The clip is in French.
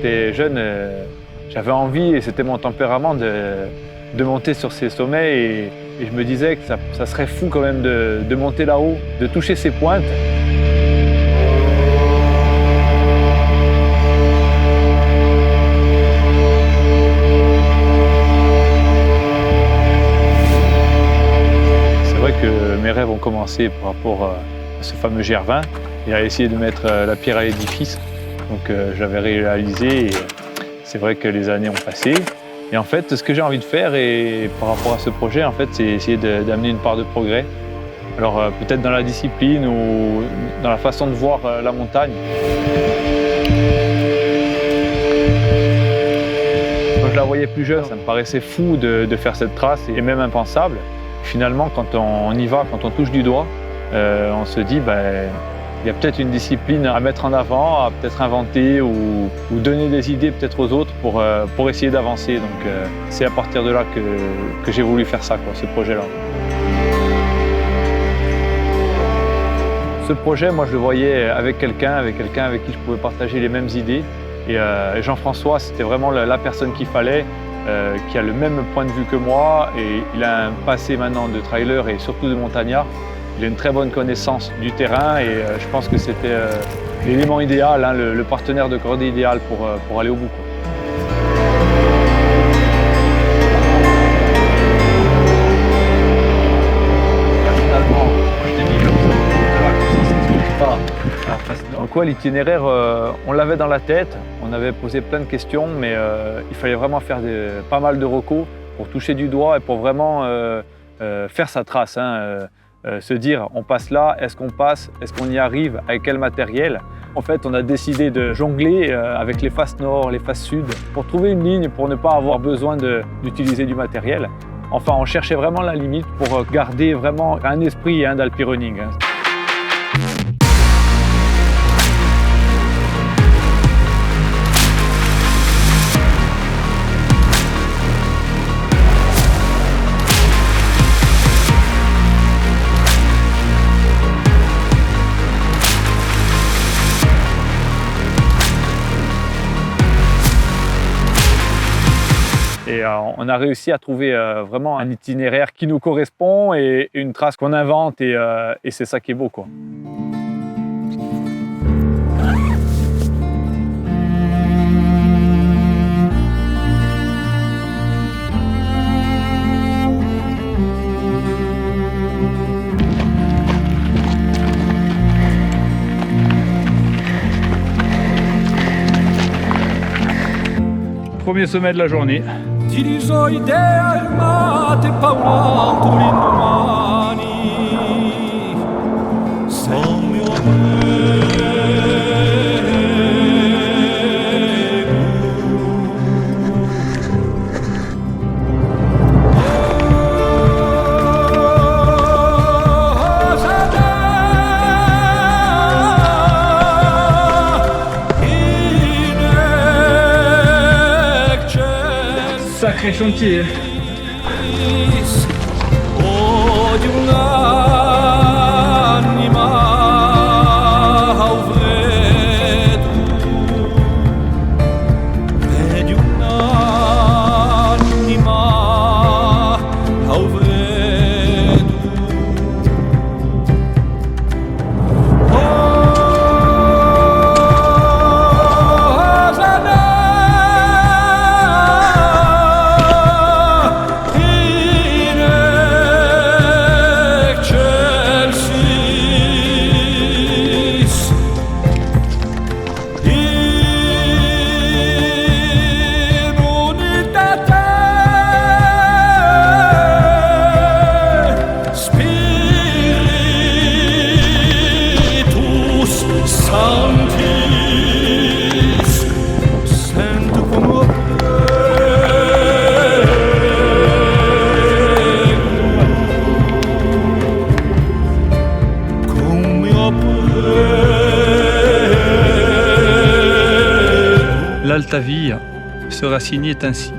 j'étais jeune, j'avais envie, et c'était mon tempérament, de monter sur ces sommets. Et je me disais que ça serait fou quand même de monter là-haut, de toucher ces pointes. C'est vrai que mes rêves ont commencé par rapport à ce fameux GR20 et à essayer de mettre la pierre à l'édifice. Donc je l'avais réalisé, et c'est vrai que les années ont passé. Et en fait, ce que j'ai envie de faire, et par rapport à ce projet, en fait, c'est essayer d'amener une part de progrès. Alors peut-être dans la discipline ou dans la façon de voir la montagne. Quand je la voyais plus jeune, ça me paraissait fou de faire cette trace, et même impensable. Finalement, quand on y va, quand on touche du doigt, on se dit, il y a peut-être une discipline à mettre en avant, à peut-être inventer ou donner des idées peut-être aux autres pour essayer d'avancer. Donc c'est à partir de là que j'ai voulu faire ça, ce projet-là. Ce projet, moi je le voyais avec quelqu'un avec qui je pouvais partager les mêmes idées. Et Jean-François, c'était vraiment la personne qu'il fallait, qui a le même point de vue que moi, et il a un passé maintenant de trailer et surtout de montagnard. Il a une très bonne connaissance du terrain, et je pense que c'était l'élément idéal, le partenaire de cordée idéal pour aller au bout. Donc l'itinéraire, on l'avait dans la tête, on avait posé plein de questions, mais il fallait vraiment faire pas mal de recos pour toucher du doigt et pour vraiment faire sa trace. Se dire, on passe là, est-ce qu'on passe, est-ce qu'on y arrive, avec quel matériel? En fait, on a décidé de jongler avec les faces nord, les faces sud, pour trouver une ligne, pour ne pas avoir besoin d'utiliser du matériel. Enfin, on cherchait vraiment la limite pour garder vraiment un esprit d'alpi-running. Et on a réussi à trouver vraiment un itinéraire qui nous correspond et une trace qu'on invente, et c'est ça qui est beau, quoi. Premier sommet de la journée. Diriso idee armate paurando l'indomani. Sei il mio Sacré chantier. L'Alta Via sera signée ainsi.